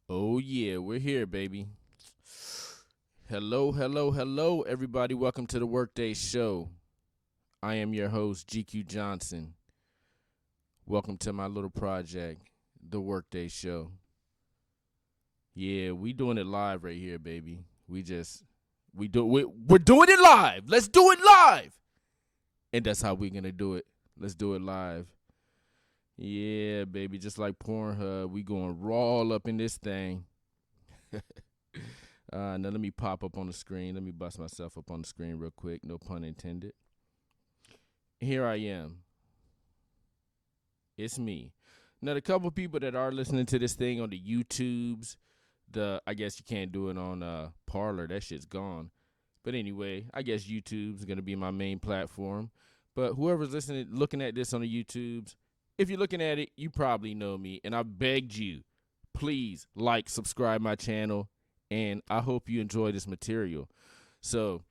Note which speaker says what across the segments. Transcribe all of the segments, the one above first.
Speaker 1: Oh, yeah, we're here, baby. Hello, hello, hello, everybody. Welcome to the Workday Show. I am your host, GQ Johnson. Welcome to my little project, the Workday Show. Yeah, we doing it live right here, baby. We're doing it live. Let's do it live. And that's how we're gonna do it. Let's do it live. Yeah, baby, just like Pornhub, we going raw up in this thing. Now let me pop up on the screen. Let me bust myself up on the screen real quick. No pun intended. Here I am. It's me. Now the couple people that are listening to this thing on the YouTubes, I guess you can't do it on Parlor. That shit's gone. But anyway, I guess YouTube's gonna be my main platform. But whoever's listening, looking at this on the YouTubes, if you're looking at it, you probably know me, and I begged you, please like, subscribe my channel, and I hope you enjoy this material. So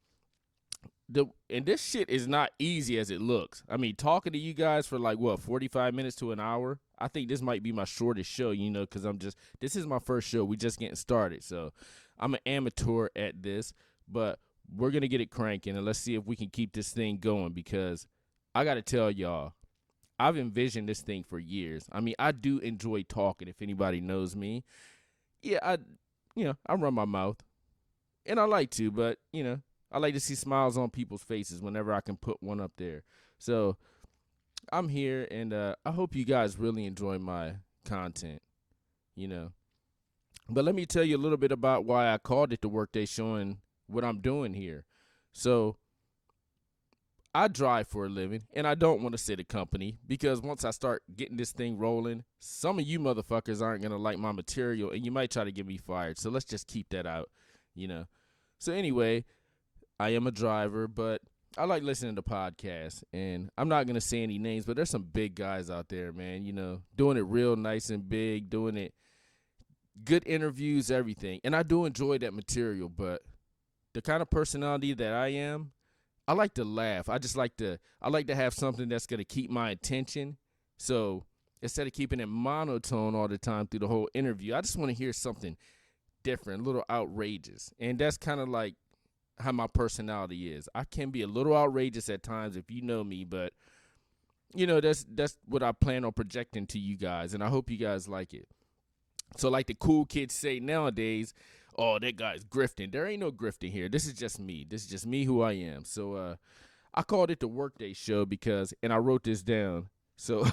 Speaker 1: and this shit is not easy as it looks. I mean, talking to you guys for like 45 minutes to an hour. I think this might be my shortest show, because this is my first show. We just getting started. So I'm an amateur at this, but we're going to get it cranking and let's see if we can keep this thing going because I got to tell y'all, I've envisioned this thing for years. I mean, I do enjoy talking if anybody knows me. Yeah, I run my mouth and I like to, but I like to see smiles on people's faces whenever I can put one up there. So I'm here, and I hope you guys really enjoy my content, But let me tell you a little bit about why I called it the Workday Show and what I'm doing here. So I drive for a living, and I don't want to sit a company because once I start getting this thing rolling, some of you motherfuckers aren't going to like my material, and you might try to get me fired. So let's just keep that out. So anyway, I am a driver, but I like listening to podcasts, and I'm not going to say any names, but there's some big guys out there, man, doing it real nice and big, doing it good interviews, everything. And I do enjoy that material, but the kind of personality that I am, I like to laugh. I like to have something that's going to keep my attention. So instead of keeping it monotone all the time through the whole interview, I just want to hear something different, a little outrageous. And that's kind of like how my personality is. I can be a little outrageous at times if you know me, but that's what I plan on projecting to you guys, and I hope you guys like it. So like the cool kids say nowadays, oh, that guy's grifting. There ain't no grifting here. This is just me. This is just me who I am. So I called it the Workday Show and I wrote this down. So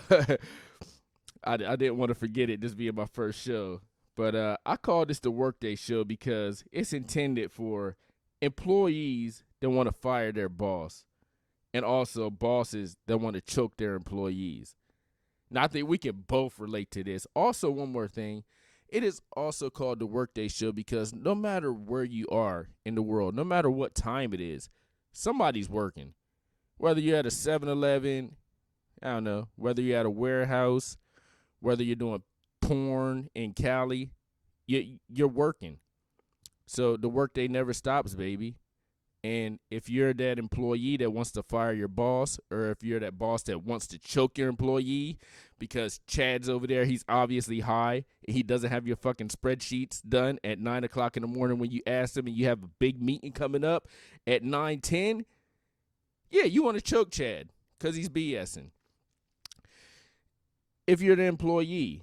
Speaker 1: I didn't want to forget it, this being my first show. But I call this the Workday Show because it's intended for employees that want to fire their boss and also bosses that want to choke their employees. Now, I think we can both relate to this. Also, one more thing. It is also called the Workday Show because no matter where you are in the world, no matter what time it is, somebody's working. Whether you're at a 7-Eleven, I don't know, whether you're at a warehouse, whether you're doing porn in Cali, you're working. So the workday never stops, baby. And if you're that employee that wants to fire your boss, or if you're that boss that wants to choke your employee because Chad's over there, he's obviously high, he doesn't have your fucking spreadsheets done at 9 o'clock in the morning when you ask him and you have a big meeting coming up at 9:10, yeah, you want to choke Chad because he's BSing. If you're the employee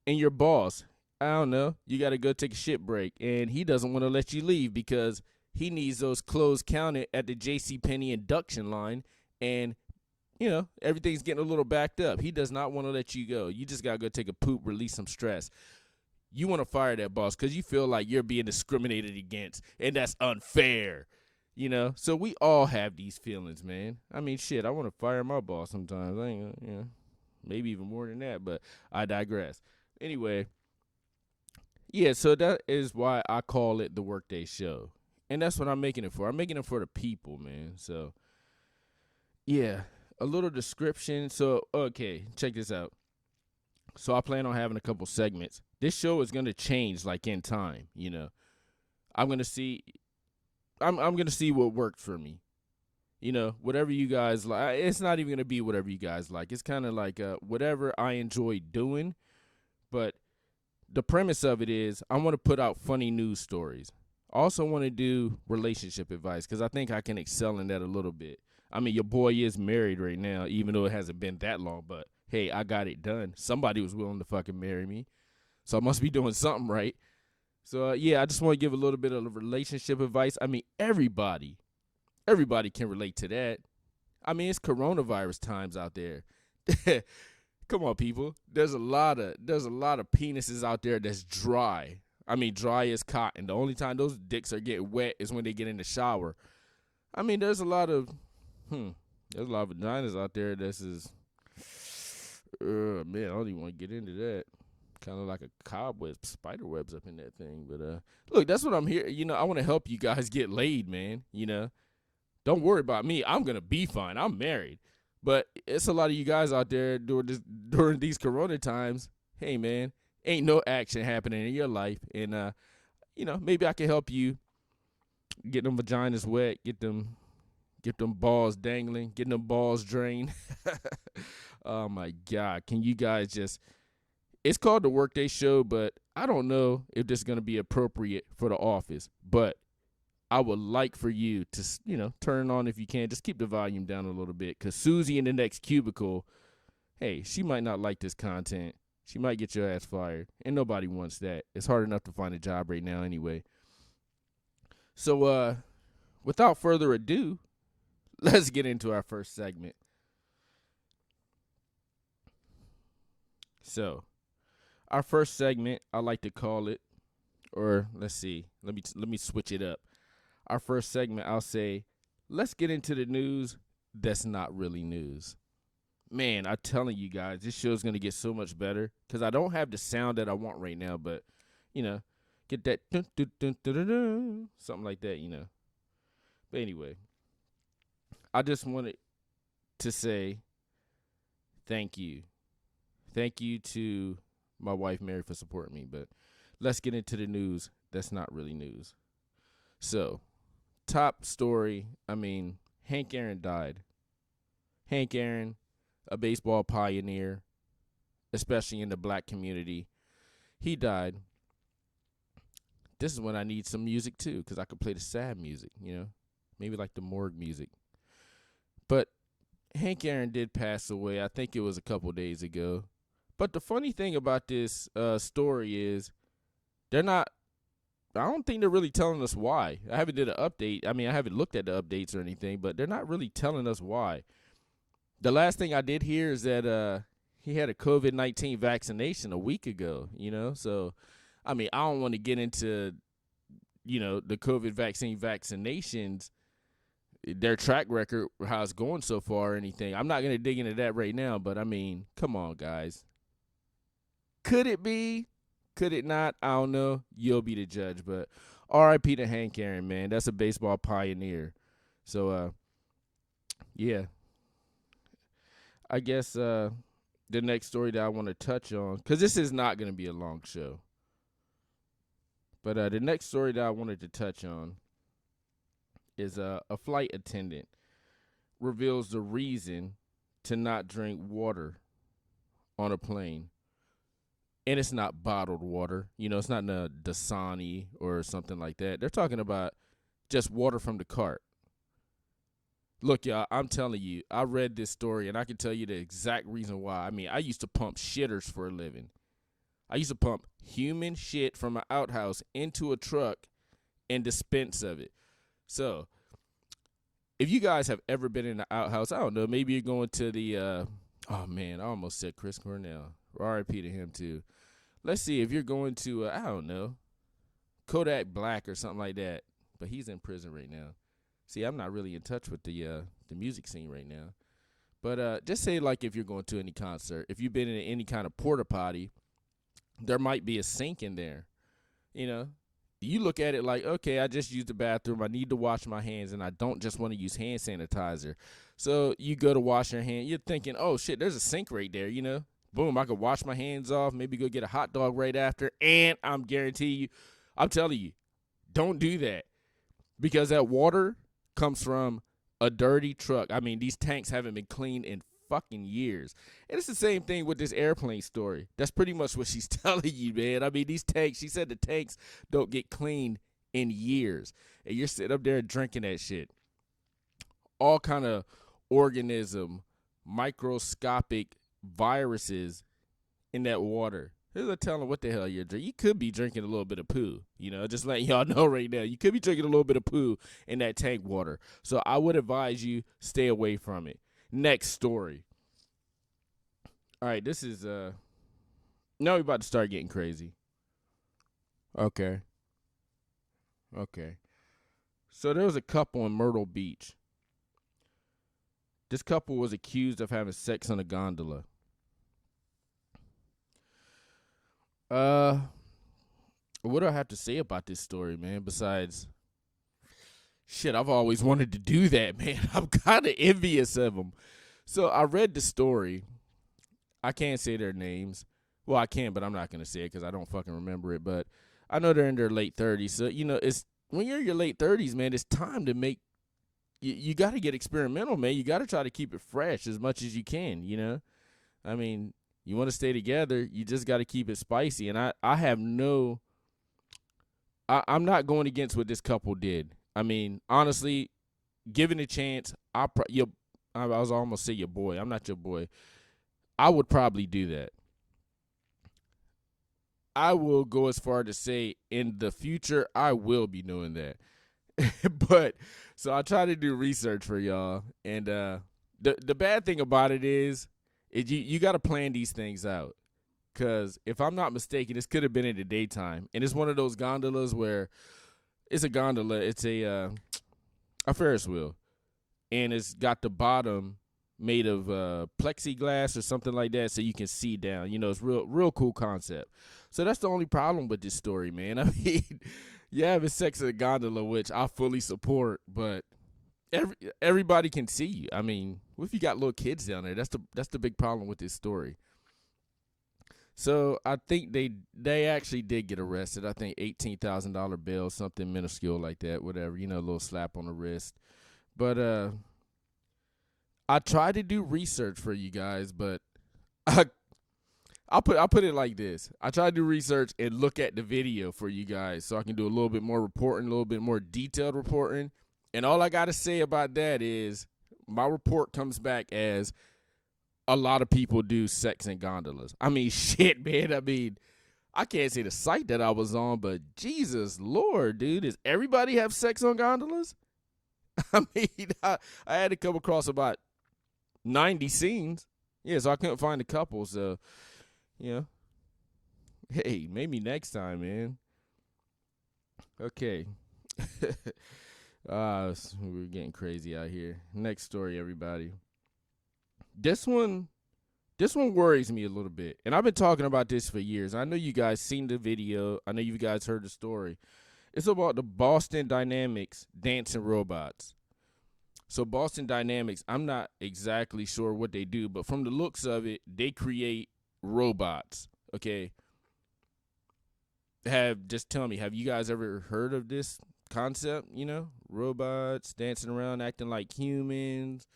Speaker 1: and your boss, I don't know, you got to go take a shit break, and he doesn't want to let you leave because he needs those clothes counted at the JCPenney induction line, and, everything's getting a little backed up. He does not want to let you go. You just got to go take a poop, release some stress. You want to fire that boss because you feel like you're being discriminated against, and that's unfair, So we all have these feelings, man. I mean, shit, I want to fire my boss sometimes. I ain't, maybe even more than that, but I digress. Anyway, yeah, so that is why I call it the Workday Show. And that's what I'm making it for. I'm making it for the people, man. So, yeah, a little description. So, okay, check this out. So I plan on having a couple segments. This show is going to change like in time, I'm going to see I'm going to see what worked for me. Whatever you guys like. It's not even going to be whatever you guys like. It's kind of like whatever I enjoy doing, but the premise of it is I want to put out funny news stories. I also want to do relationship advice because I think I can excel in that a little bit. I mean, your boy is married right now, even though it hasn't been that long, but hey, I got it done. Somebody was willing to fucking marry me. So I must be doing something right. So, yeah, I just want to give a little bit of relationship advice. I mean, everybody can relate to that. I mean, it's coronavirus times out there. Come on, people. There's a lot of penises out there that's dry. I mean, dry as cotton. The only time those dicks are getting wet is when they get in the shower. I mean, there's a lot of vaginas out there that's man, I don't even want to get into that. Kind of like a cobweb, spider webs up in that thing. But look, that's what I'm here. I want to help you guys get laid, man. Don't worry about me. I'm gonna be fine. I'm married. But it's a lot of you guys out there during these corona times. Hey, man, ain't no action happening in your life. And, maybe I can help you get them vaginas wet, get them balls dangling, get them balls drained. Oh, my God. Can you guys just – it's called the Workday Show, but I don't know if this is going to be appropriate for the office. But I would like for you to, turn on if you can. Just keep the volume down a little bit because Susie in the next cubicle, hey, she might not like this content. She might get your ass fired, and nobody wants that. It's hard enough to find a job right now anyway. So without further ado, let's get into our first segment. So our first segment, I like to call it, or let's see, let me switch it up. Our first segment, I'll say, let's get into the news that's not really news. Man, I'm telling you guys, this show's going to get so much better because I don't have the sound that I want right now, but, get that dun, dun, dun, dun, dun, dun, something like that, But anyway, I just wanted to say thank you. Thank you to my wife, Mary, for supporting me, but let's get into the news that's not really news. So, top story, Hank Aaron died. Hank Aaron, a baseball pioneer, especially in the black community. He died. This is when I need some music, too, because I could play the sad music, maybe like the morgue music. But Hank Aaron did pass away. I think it was a couple days ago. But the funny thing about this story is I don't think they're really telling us why. I haven't did an update. I haven't looked at the updates or anything, but they're not really telling us why. The last thing I did hear is that he had a COVID-19 vaccination a week ago, So, I don't want to get into, the COVID vaccinations, their track record, how it's going so far or anything. I'm not going to dig into that right now, but, come on, guys. Could it be? Could it not? I don't know. You'll be the judge. But R.I.P. to Hank Aaron, man. That's a baseball pioneer. So, yeah. I guess the next story that I want to touch on, because this is not going to be a long show. But the next story that I wanted to touch on is a flight attendant reveals the reason to not drink water on a plane. And it's not bottled water. It's not in a Dasani or something like that. They're talking about just water from the cart. Look, y'all, I'm telling you, I read this story, and I can tell you the exact reason why. I used to pump shitters for a living. I used to pump human shit from an outhouse into a truck and dispense of it. So, if you guys have ever been in an outhouse, I don't know, maybe you're going to the, oh, man, I almost said Chris Cornell. R.I.P. to him, too. Let's see, if you're going to, I don't know, Kodak Black or something like that. But he's in prison right now. See, I'm not really in touch with the music scene right now. But just say, like, if you're going to any concert, if you've been in any kind of porta potty, there might be a sink in there. You look at it like, okay, I just used the bathroom. I need to wash my hands, and I don't just want to use hand sanitizer. So you go to wash your hand. You're thinking, oh, shit, there's a sink right there, Boom, I could wash my hands off, maybe go get a hot dog right after, and I'm telling you, don't do that. Because that water comes from a dirty truck. These tanks haven't been cleaned in fucking years. And it's the same thing with this airplane story. That's pretty much what she's telling you, man. I mean, these tanks, she said the tanks don't get cleaned in years. And you're sitting up there drinking that shit. All kind of organism, microscopic viruses in that water. Who's a telling what the hell you're drinking? You could be drinking a little bit of poo. Just letting y'all know right now. You could be drinking a little bit of poo in that tank water. So I would advise you stay away from it. Next story. All right, this is now we're about to start getting crazy. Okay. So there was a couple in Myrtle Beach. This couple was accused of having sex on a gondola. What do I have to say about this story, man? Besides, shit, I've always wanted to do that, man. I'm kind of envious of them. So I read the story. I can't say their names. Well, I can, but I'm not going to say it because I don't fucking remember it. But I know they're in their late 30s. So, it's when you're in your late 30s, man, it's time to make, you got to get experimental, man. You got to try to keep it fresh as much as you can, I mean, you want to stay together, you just got to keep it spicy. And I have I'm not going against what this couple did. I mean, honestly, given a chance, I was almost say your boy. I'm not your boy. I would probably do that. I will go as far to say in the future, I will be doing that. But so I try to do research for y'all. And the bad thing about it is you got to plan these things out. Because if I'm not mistaken, this could have been in the daytime. And it's one of those gondolas where it's a gondola. It's a Ferris wheel. And it's got the bottom made of plexiglass or something like that so you can see down. It's real cool concept. So that's the only problem with this story, man. I mean, you having sex in a gondola, which I fully support, but everybody can see you. I mean, what if you got little kids down there? That's the big problem with this story. So I think they actually did get arrested. I think $18,000 bail, something minuscule like that, whatever. A little slap on the wrist. But I tried to do research for you guys, but I'll put it like this. I try to do research and look at the video for you guys so I can do a little bit more reporting, a little bit more detailed reporting. And all I got to say about that is my report comes back as a lot of people do sex in gondolas. I mean, shit, man. I mean, I can't say the site that I was on, but Jesus Lord, dude, does everybody have sex on gondolas? I mean, I had to come across about 90 scenes. Yeah, so I couldn't find a couple. So, hey, maybe next time, man. Okay. We're getting crazy out here. Next story, everybody. This one worries me a little bit. And I've been talking about this for years. I know you guys seen the video. I know you guys heard the story. It's about the Boston Dynamics dancing robots. So Boston Dynamics, I'm not exactly sure what they do, but from the looks of it, they create robots. Okay. Just tell me, have you guys ever heard of this concept? Robots dancing around, acting like humans.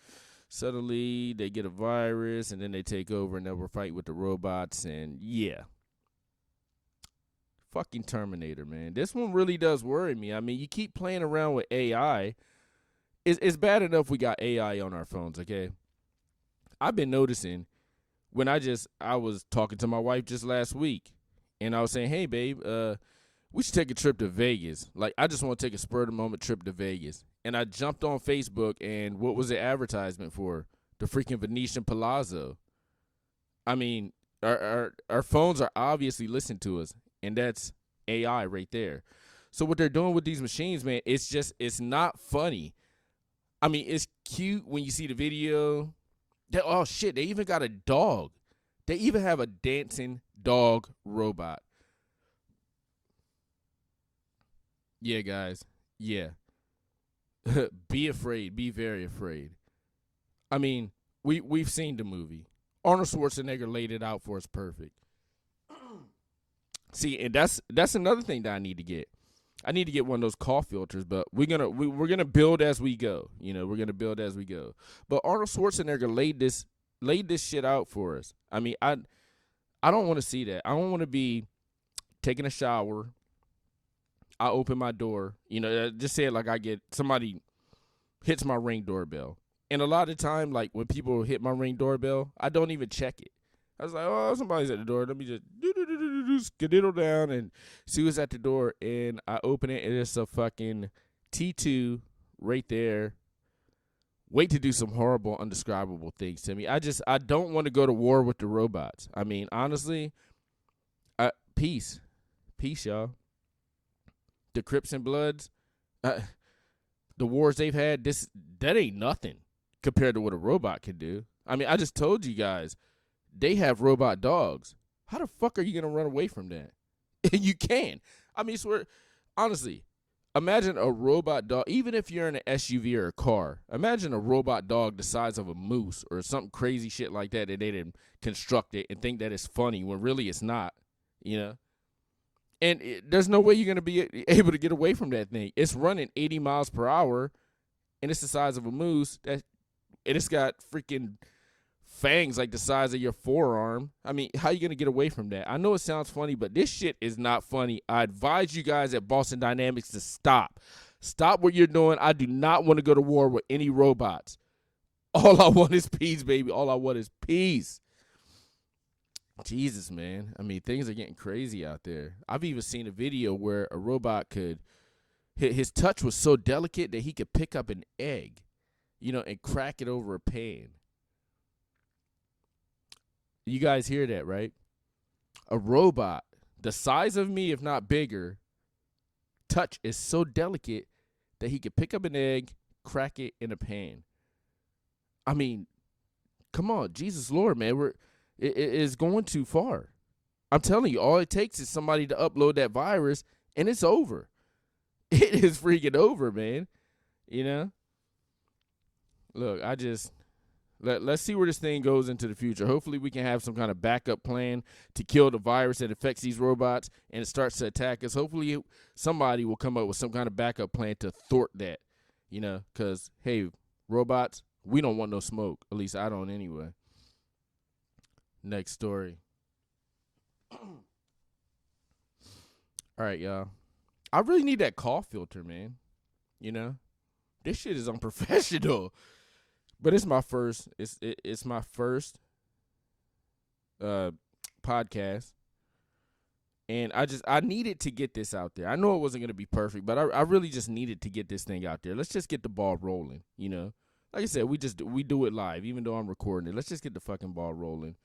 Speaker 1: Suddenly they get a virus and then they take over and they'll fight with the robots. And yeah. Fucking Terminator, man. This one really does worry me. I mean, you keep playing around with AI. It's bad enough we got AI on our phones, okay? I've been noticing when I was talking to my wife just last week. And I was saying, hey, babe, we should take a trip to Vegas. Like, I just want to take a spur-of-the-moment trip to Vegas. And I jumped on Facebook, and what was the advertisement for? The freaking Venetian Palazzo. I mean, our phones are obviously listening to us, and that's AI right there. So what they're doing with these machines, man, it's not funny. I mean, it's cute when you see the video. Oh, shit, they even got a dog. They even have a dancing dog robot. Yeah, guys. Yeah. Be afraid. Be very afraid. I mean, we've seen the movie. Arnold Schwarzenegger laid it out for us perfect. See, and that's another thing that I need to get. I need to get one of those cough filters, but we're gonna build as we go. We're gonna build as we go. But Arnold Schwarzenegger laid laid this shit out for us. I mean, I don't want to see that. I don't want to be taking a shower. I open my door. Just say it like I get somebody hits my Ring doorbell. And a lot of the time, like when people hit my Ring doorbell, I don't even check it. I was like, oh, somebody's at the door. Let me just skedaddle down and see who's at the door. And I open it, and it's a fucking T2 right there. Wait to do some horrible, undescribable things to me. I don't want to go to war with the robots. I mean, honestly, peace. Peace, y'all. The Crips and Bloods, the wars they've had, that ain't nothing compared to what a robot can do. I mean, I just told you guys, they have robot dogs. How the fuck are you going to run away from that? You can. I mean, swear, honestly, imagine a robot dog, even if you're in an SUV or a car, imagine a robot dog the size of a moose or something crazy shit like that they didn't construct it and think that it's funny when really it's not, And there's no way you're going to be able to get away from that thing. It's running 80 miles per hour, and it's the size of a moose. And it's got freaking fangs like the size of your forearm. I mean, how are you going to get away from that? I know it sounds funny, but this shit is not funny. I advise you guys at Boston Dynamics to stop. Stop what you're doing. I do not want to go to war with any robots. All I want is peace, baby. All I want is peace. Jesus, man. I mean, things are getting crazy out there. I've even seen a video where a robot his touch was so delicate that he could pick up an egg, and crack it over a pan. You guys hear that, right? A robot, the size of me, if not bigger, touch is so delicate that he could pick up an egg, crack it in a pan. I mean, come on, Jesus Lord, man. It is going too far. I'm telling you, all it takes is somebody to upload that virus, and it's over. It is freaking over, man. Look, let's see where this thing goes into the future. Hopefully we can have some kind of backup plan to kill the virus that affects these robots, and it starts to attack us. Hopefully somebody will come up with some kind of backup plan to thwart that, because, hey, robots, we don't want no smoke. At least I don't anyway. Next story. All right, y'all. I really need that cough filter, man. This shit is unprofessional. But it's my first. It's my first podcast, and I needed to get this out there. I know it wasn't gonna be perfect, but I really just needed to get this thing out there. Let's just get the ball rolling. Like I said, we do it live, even though I'm recording it. Let's just get the fucking ball rolling.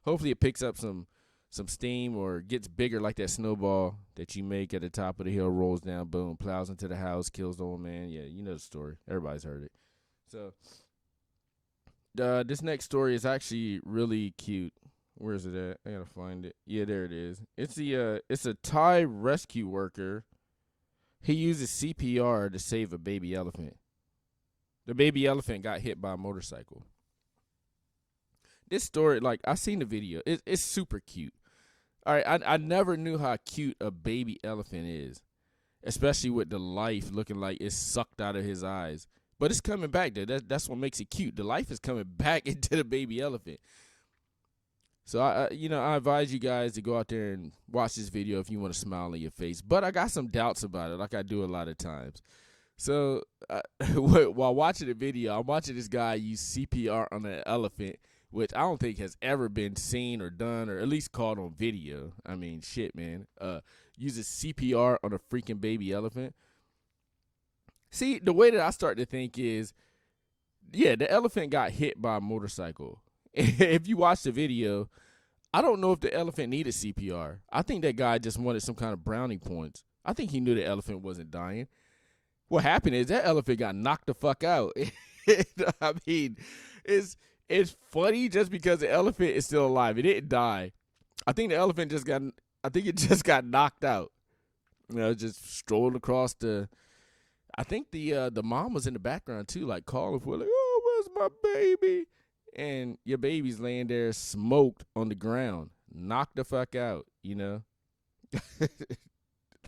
Speaker 1: Hopefully it picks up some steam or gets bigger like that snowball that you make at the top of the hill, rolls down, boom, plows into the house, kills the old man. Yeah, you know the story. Everybody's heard it. So this next story is actually really cute. Where is it at? I gotta find it. Yeah, there it is. It's a Thai rescue worker. He uses CPR to save a baby elephant. The baby elephant got hit by a motorcycle. This story, like, I seen the video. It's super cute. All right, I never knew how cute a baby elephant is, especially with the life looking like it's sucked out of his eyes. But it's coming back there. That's what makes it cute. The life is coming back into the baby elephant. So, I advise you guys to go out there and watch this video if you want to smile on your face. But I got some doubts about it, like I do a lot of times. So, while watching the video, I'm watching this guy use CPR on an elephant, which I don't think has ever been seen or done or at least caught on video. I mean, shit, man. Uses CPR on a freaking baby elephant. See, the way that I start to think is, yeah, the elephant got hit by a motorcycle. If you watch the video, I don't know if the elephant needed CPR. I think that guy just wanted some kind of brownie points. I think he knew the elephant wasn't dying. What happened is that elephant got knocked the fuck out. I mean, it's funny just because the elephant is still alive. It didn't die. I think the elephant just got knocked out. Just strolled across I think the mom was in the background too, like calling for like, oh, where's my baby? And your baby's laying there smoked on the ground, knocked the fuck out,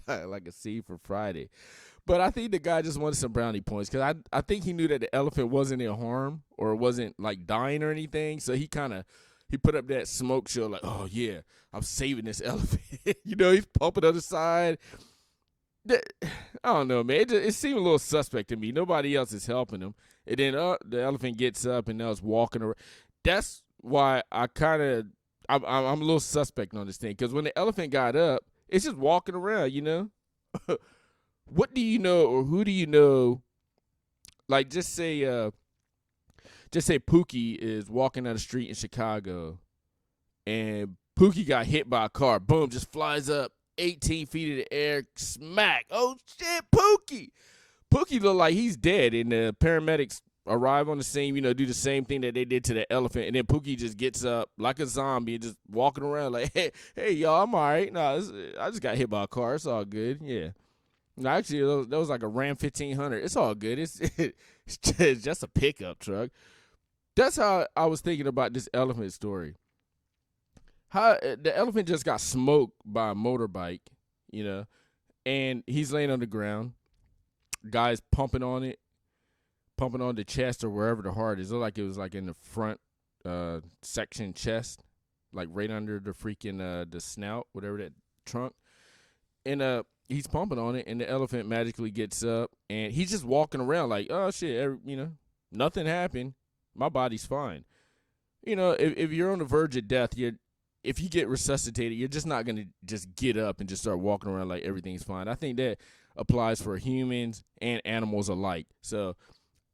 Speaker 1: like a scene for Friday. But I think the guy just wanted some brownie points because I think he knew that the elephant wasn't in harm or wasn't like dying or anything. So he put up that smoke show like, oh yeah, I'm saving this elephant. He's pumping on the side. I don't know, man. It seemed a little suspect to me. Nobody else is helping him. And then the elephant gets up and now it's walking around. That's why I'm a little suspect on this thing because when the elephant got up, it's just walking around. What do you know or who do you know? Like just say Pookie is walking down the street in Chicago and Pookie got hit by a car. Boom, just flies up 18 feet in the air, smack. Oh shit, Pookie. Pookie look like he's dead and the paramedics arrive on the scene, do the same thing that they did to the elephant, and then Pookie just gets up like a zombie and just walking around like, hey, y'all, I'm all right. No, I just got hit by a car. It's all good. Yeah. No, actually, that was like a Ram 1500. It's all good. It's just a pickup truck. That's how I was thinking about this elephant story. How the elephant just got smoked by a motorbike, and he's laying on the ground. Guy's pumping on the chest or wherever the heart is. It looked like it was like in the front section chest, like right under the freaking the snout, whatever that trunk. And he's pumping on it, and the elephant magically gets up, and he's just walking around like, oh shit, nothing happened. My body's fine. If you're on the verge of death, if you get resuscitated, you're just not gonna just get up and just start walking around like everything's fine. I think that applies for humans and animals alike. So,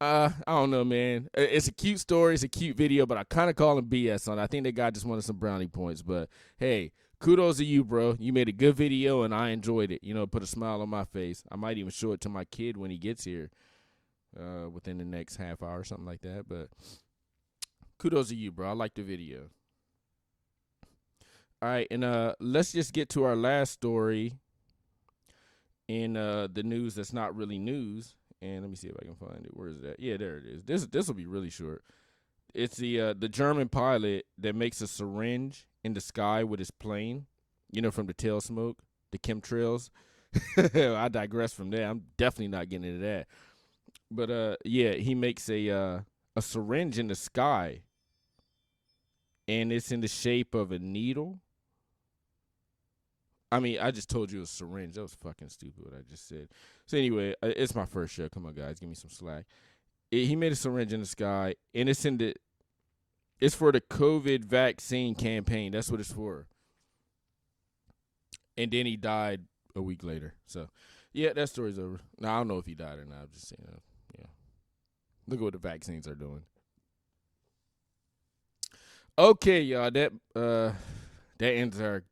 Speaker 1: I don't know, man. It's a cute story. It's a cute video, but I kind of call him BS on it. I think that guy just wanted some brownie points. But, hey, kudos to you, bro. You made a good video, and I enjoyed it. Put a smile on my face. I might even show it to my kid when he gets here within the next half hour or something like that. But kudos to you, bro. I like the video. All right, and let's just get to our last story in the news that's not really news. And let me see if I can find it. Where is that? Yeah, there it is. This will be really short. It's the German pilot that makes a syringe in the sky with his plane, from the tail smoke, the chemtrails. I digress from that. I'm definitely not getting into that. But yeah, he makes a syringe in the sky, and it's in the shape of a needle. I mean, I just told you it was a syringe. That was fucking stupid what I just said. So anyway, it's my first show. Come on, guys, give me some slack. He made a syringe in the sky, and it's for the COVID vaccine campaign. That's what it's for. And then he died a week later. So, yeah, that story's over. Now, I don't know if he died or not. I'm just saying, yeah. Look at what the vaccines are doing. Okay, y'all, that ends our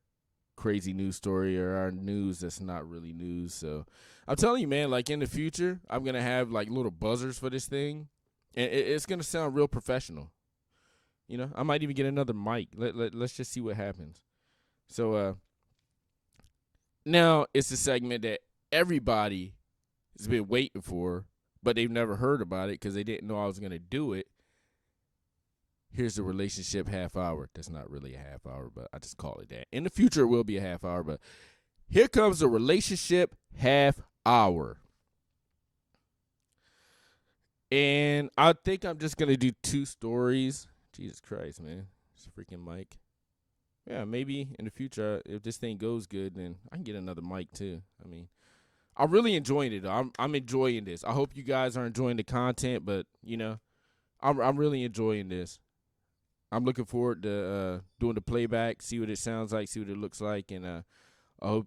Speaker 1: crazy news story or our news that's not really news. So I'm telling you, man, like in the future, I'm going to have like little buzzers for this thing. And it's going to sound real professional. I might even get another mic. Let's just see what happens. So now it's a segment that everybody has been waiting for, but they've never heard about it because they didn't know I was going to do it. Here's the relationship half hour. That's not really a half hour, but I just call it that. In the future, it will be a half hour, but here comes the relationship half hour. And I think I'm just going to do 2 stories. Jesus Christ, man. It's a freaking mic. Yeah, maybe in the future, if this thing goes good, then I can get another mic too. I mean, I'm really enjoying it. I'm enjoying this. I hope you guys are enjoying the content, but, I'm really enjoying this. I'm looking forward to doing the playback, see what it sounds like, see what it looks like, and I hope,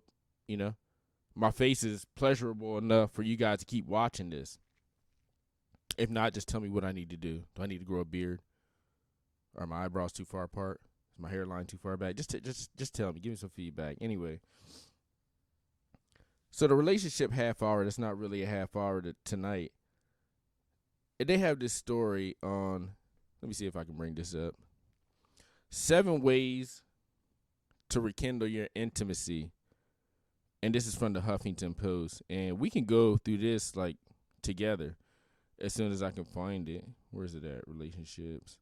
Speaker 1: my face is pleasurable enough for you guys to keep watching this. If not, just tell me what I need to do. Do I need to grow a beard? Are my eyebrows too far apart? Is my hairline too far back? Just tell me. Give me some feedback. Anyway, so the relationship half hour, that's not really a half hour tonight. They have this story on, let me see if I can bring this up. 7 ways to rekindle your intimacy. And this is from the Huffington Post. And we can go through this like together as soon as I can find it. Where's it at? Relationships.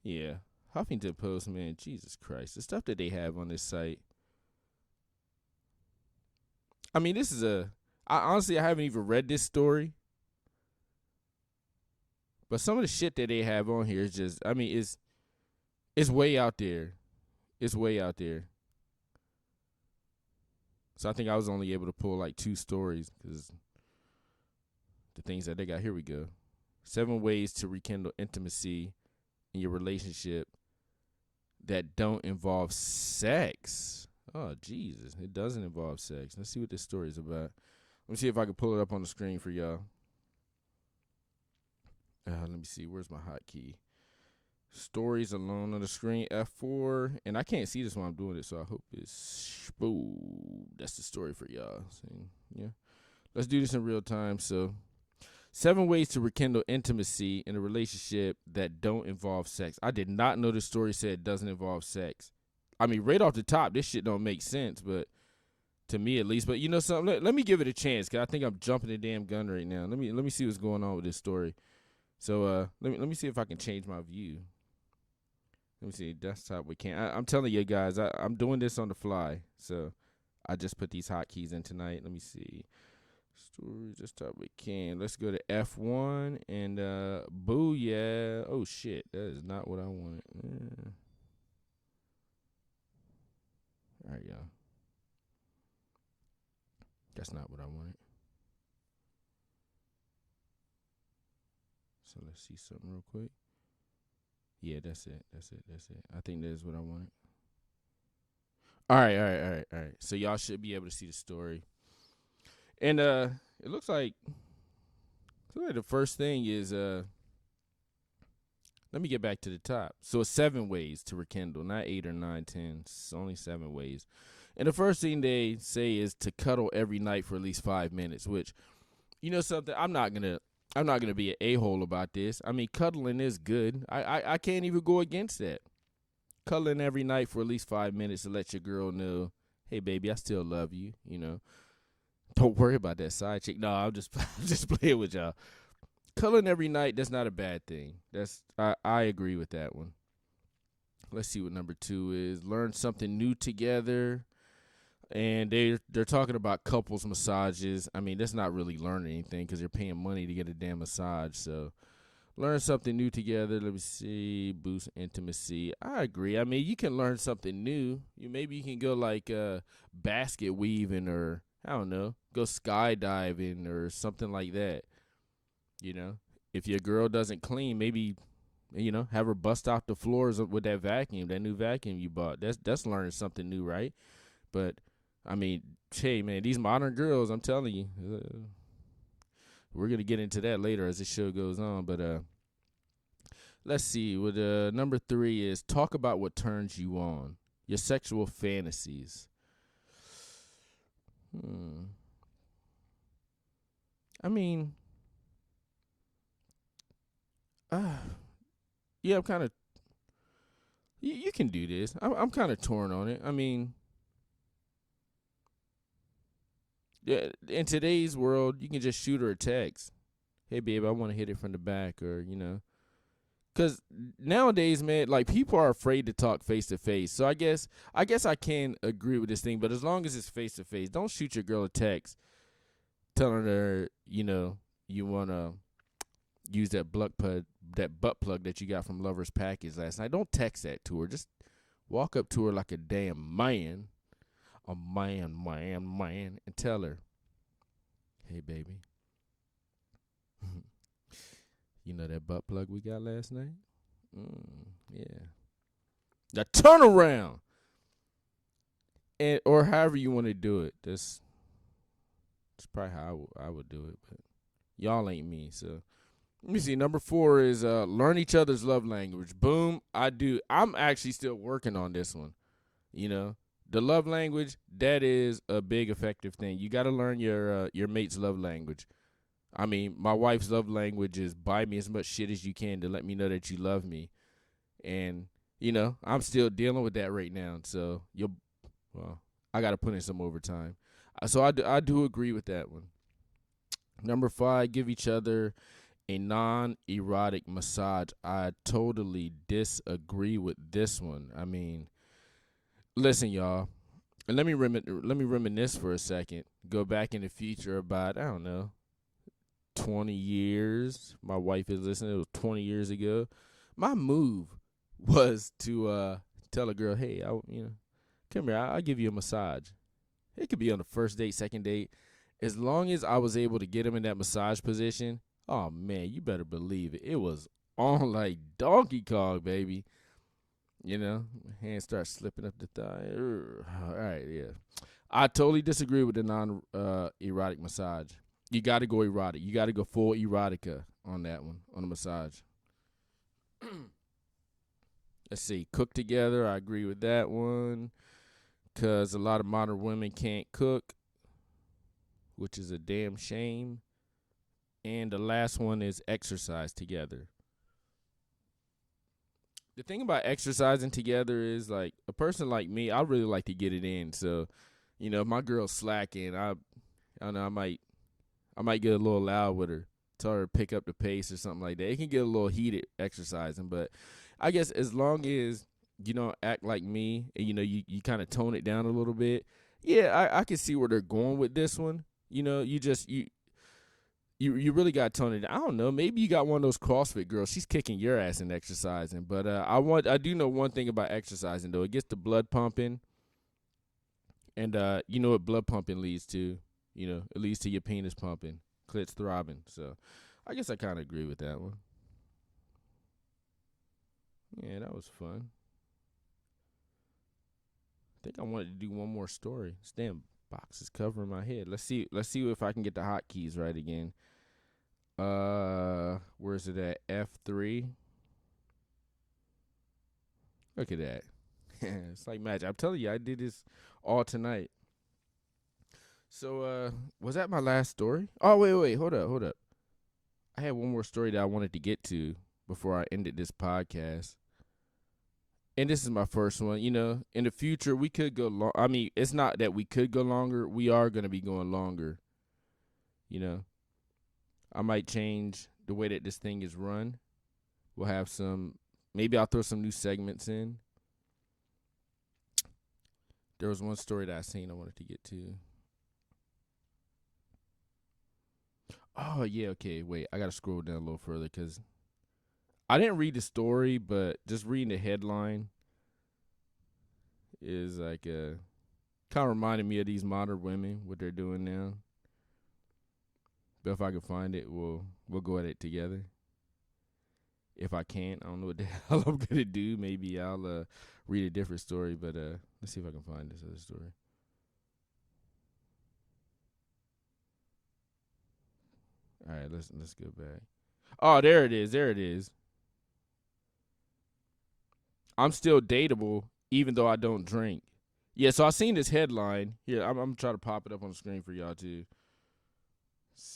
Speaker 1: Yeah. Huffington Post, man. Jesus Christ. The stuff that they have on this site. I mean, this is a. I honestly I haven't even read this story, but some of the shit that they have on here is just. I mean, it's way out there. It's way out there. So I think I was only able to pull like two stories because the things that they got. Here we go. 7 ways to rekindle intimacy in your relationship that don't involve sex. Oh, Jesus. It doesn't involve sex. Let's see what this story is about. Let me see if I can pull it up on the screen for y'all. Let me see. Where's my hotkey? Stories alone on the screen. F4. And I can't see this while I'm doing it, so I hope it's. Boom. That's the story for y'all. See? Yeah. Let's do this in real time. So, 7 ways to rekindle intimacy in a relationship that don't involve sex. I did not know the story said it doesn't involve sex. I mean, right off the top, this shit don't make sense, but to me at least. But you know something? Let me give it a chance, because I think I'm jumping the damn gun right now. Let me see what's going on with this story. So let me see if I can change my view. Let me see. Desktop we can't. I'm telling you guys, I'm doing this on the fly. So I just put these hotkeys in tonight. Let me see. Stories, desktop we can. Let's go to F1 and booyah. Oh shit, that is not what I wanted. All right, y'all. That's not what I wanted. So let's see something real quick. Yeah, that's it. I think that is what I wanted. All right. So y'all should be able to see the story. And it looks like the first thing is let me get back to the top. So it's 7 ways to rekindle, not 8 or 9, 10. It's only 7 ways. And the first thing they say is to cuddle every night for at least 5 minutes, which, you know something, I'm not gonna be an a-hole about this. I mean, cuddling is good. I can't even go against that. Cuddling every night for at least 5 minutes to let your girl know, hey baby, I still love you, you know. Don't worry about that side chick. No, I'm just playing with y'all. Cuddling every night, that's not a bad thing. I agree with that one. Let's see what number 2 is. Learn something new together. And they're talking about couples massages. I mean, that's not really learning anything because they're paying money to get a damn massage. So learn something new together. Let me see. Boost intimacy. I agree. I mean, you can learn something new. Maybe you can go like basket weaving, or I don't know, go skydiving or something like that. You know, if your girl doesn't clean, maybe, you know, have her bust out the floors with that new vacuum you bought. That's learning something new, right? But I mean, hey man, these modern girls, I'm telling you, we're gonna get into that later as the show goes on. But let's see. What number 3 is, talk about what turns you on, your sexual fantasies. I mean, yeah, I'm kind of. You can do this. I'm kind of torn on it. I mean, yeah, in today's world, you can just shoot her a text. Hey, babe, I want to hit it from the back, or you know, because nowadays, man, like people are afraid to talk face to face. So I guess I can agree with this thing, but as long as it's face to face, don't shoot your girl a text telling her, you know, you wanna use that butt plug that you got from Lover's Package last night. Don't text that to her. Just walk up to her like a damn man, and tell her, hey, baby, you know that butt plug we got last night? Yeah. Now turn around, and or however you want to do it. That's probably how I would do it, but y'all ain't me, so. Let me see. Number 4 is learn each other's love language. Boom. I'm actually still working on this one. You know, the love language, that is a big effective thing. You got to learn your mate's love language. I mean, my wife's love language is buy me as much shit as you can to let me know that you love me. And, you know, I'm still dealing with that right now. So, I got to put in some overtime. So I do agree with that one. Number 5, give each other a non-erotic massage. I totally disagree with this one. I mean, listen, y'all. And let me reminisce for a second. go back in the future about, I don't know, 20 years. My wife is listening. It was 20 years ago. My move was to tell a girl, hey, come here. I'll give you a massage. It could be on the first date, second date. As long as I was able to get him in that massage position, oh, man, you better believe it. It was on like Donkey Kong, baby. Hands start slipping up the thigh. All right, yeah. I totally disagree with the non-erotic massage. You got to go erotic. You got to go full erotica on that one, on the massage. Let's see. Cook together. I agree with that one. Because a lot of modern women can't cook, which is a damn shame. And the last one is exercise together. The thing about exercising together is, like, a person like me, I really like to get it in. So, if my girl's slacking, I don't know, I might get a little loud with her, tell her to pick up the pace or something like that. It can get a little heated exercising, but I guess as long as you don't act like me and you kind of tone it down a little bit, yeah, I can see where they're going with this one. You really got to tone it down. I don't know, maybe you got one of those CrossFit girls. She's kicking your ass in exercising, but I do know one thing about exercising though. It gets the blood pumping, and you know what blood pumping leads to. It leads to your penis pumping, clits throbbing. So I guess I kind of agree with that one. Yeah, that was fun. I think I wanted to do one more story. This damn box is covering my head. Let's see if I can get the hotkeys right again. Where's it at? F3. Look at that. It's like magic. I'm telling you, I did this all tonight. So, was that my last story? Oh, wait, hold up. I had one more story that I wanted to get to before I ended this podcast. And this is my first one. In the future, we could go long. I mean, it's not that we could go longer. We are going to be going longer. I might change the way that this thing is run. We'll have maybe I'll throw some new segments in. There was one story that I seen I wanted to get to. Oh, yeah, okay, wait. I got to scroll down a little further because I didn't read the story, but just reading the headline is like kind of reminded me of these modern women, what they're doing now. But if I can find it, we'll go at it together. If I can't, I don't know what the hell I'm going to do. Maybe I'll read a different story, but let's see if I can find this other story. All right, let's go back. Oh, there it is. I'm still dateable even though I don't drink. Yeah, so I seen this headline. Here, I'm trying to pop it up on the screen for y'all too.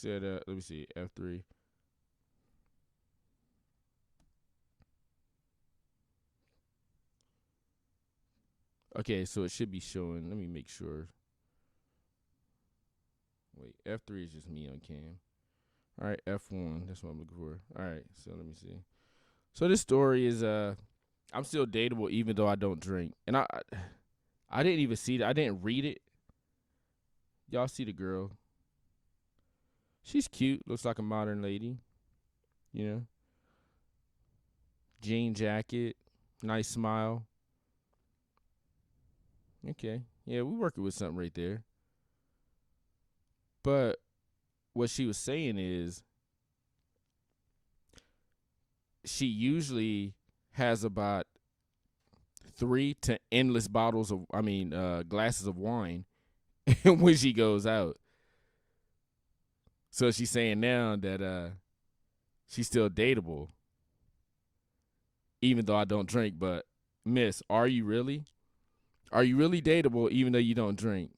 Speaker 1: Let me see, F3. Okay, so it should be showing. Let me make sure. Wait, F3 is just me on cam. All right, F1. That's what I'm looking for. All right, so let me see. So this story is I'm still dateable even though I don't drink. And I didn't even see it. I didn't read it. Y'all see the girl. She's cute. Looks like a modern lady. Jean jacket. Nice smile. Okay. Yeah, we working with something right there. But what she was saying is she usually has about 3 to endless bottles of, glasses of wine when she goes out. So she's saying now that she's still dateable, even though I don't drink. But, miss, are you really? Are you really dateable even though you don't drink?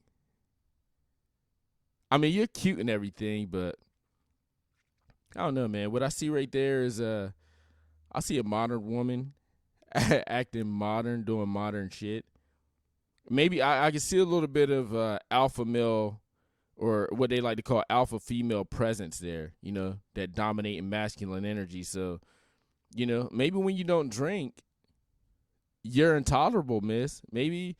Speaker 1: I mean, you're cute and everything, but I don't know, man. What I see right there is I see a modern woman acting modern, doing modern shit. Maybe I can see a little bit of alpha male, or what they like to call alpha female presence there, that dominating masculine energy. So, maybe when you don't drink, you're intolerable, miss. Maybe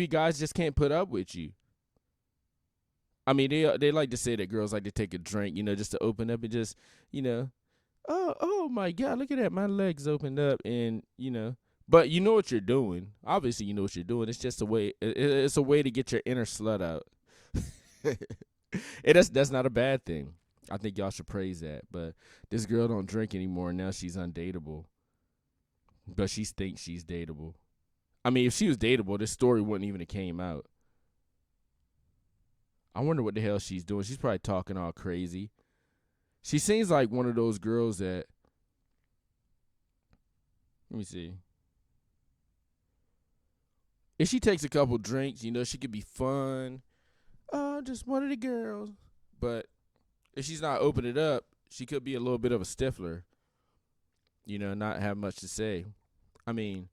Speaker 1: guys just can't put up with you. I mean, they like to say that girls like to take a drink, just to open up and just, you know, oh my God, look at that, my legs opened up, and but you know what you're doing. Obviously, you know what you're doing. It's just a way. It's a way to get your inner slut out. And that's not a bad thing. I think y'all should praise that. But this girl don't drink anymore. And now she's undateable. But she thinks she's dateable. I mean, if she was dateable, this story wouldn't even have came out. I wonder what the hell she's doing. She's probably talking all crazy. She seems like one of those girls that. Let me see. If she takes a couple drinks, she could be fun. Oh, just one of the girls. But if she's not opening it up, she could be a little bit of a stiffler. Not have much to say. I mean,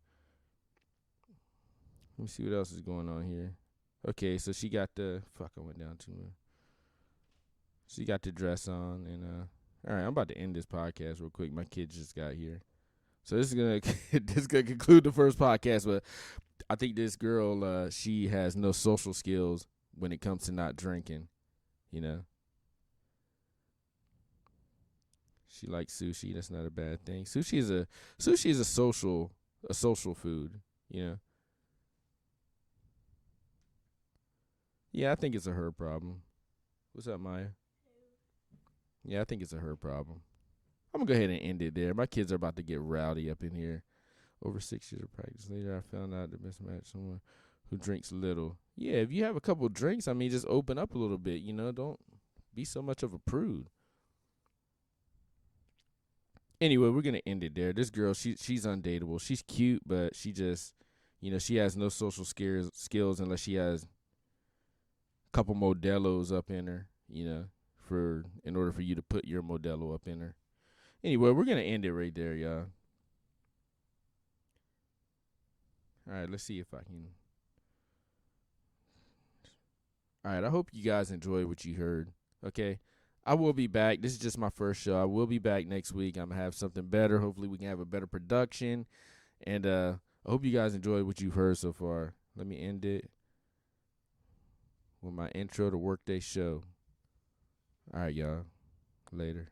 Speaker 1: let me see what else is going on here. Okay, so she got the I went down too much. She got the dress on, and all right, I'm about to end this podcast real quick. My kids just got here, so this is gonna conclude the first podcast. But I think this girl, she has no social skills when it comes to not drinking. She likes sushi. That's not a bad thing. Sushi is a social food. Yeah, I think it's a her problem. What's up, Maya? Yeah, I think it's a her problem. I'm gonna go ahead and end it there. My kids are about to get rowdy up in here. Over 6 years of practice later, I found out the mismatch someone who drinks little. Yeah, if you have a couple drinks, I mean, just open up a little bit. Don't be so much of a prude. Anyway, we're gonna end it there. This girl, she's undateable. She's cute, but she just, she has no social skills unless she has a couple modelos up in her. In order for you to put your Modelo up in her. Anyway, we're gonna end it right there, y'all. All right, let's see if I can. All right, I hope you guys enjoyed what you heard. Okay, I will be back. This is just my first show. I will be back next week. I'm gonna have something better. Hopefully, we can have a better production. And I hope you guys enjoyed what you've heard so far. Let me end it with my intro to Workday show. All right, y'all. Later.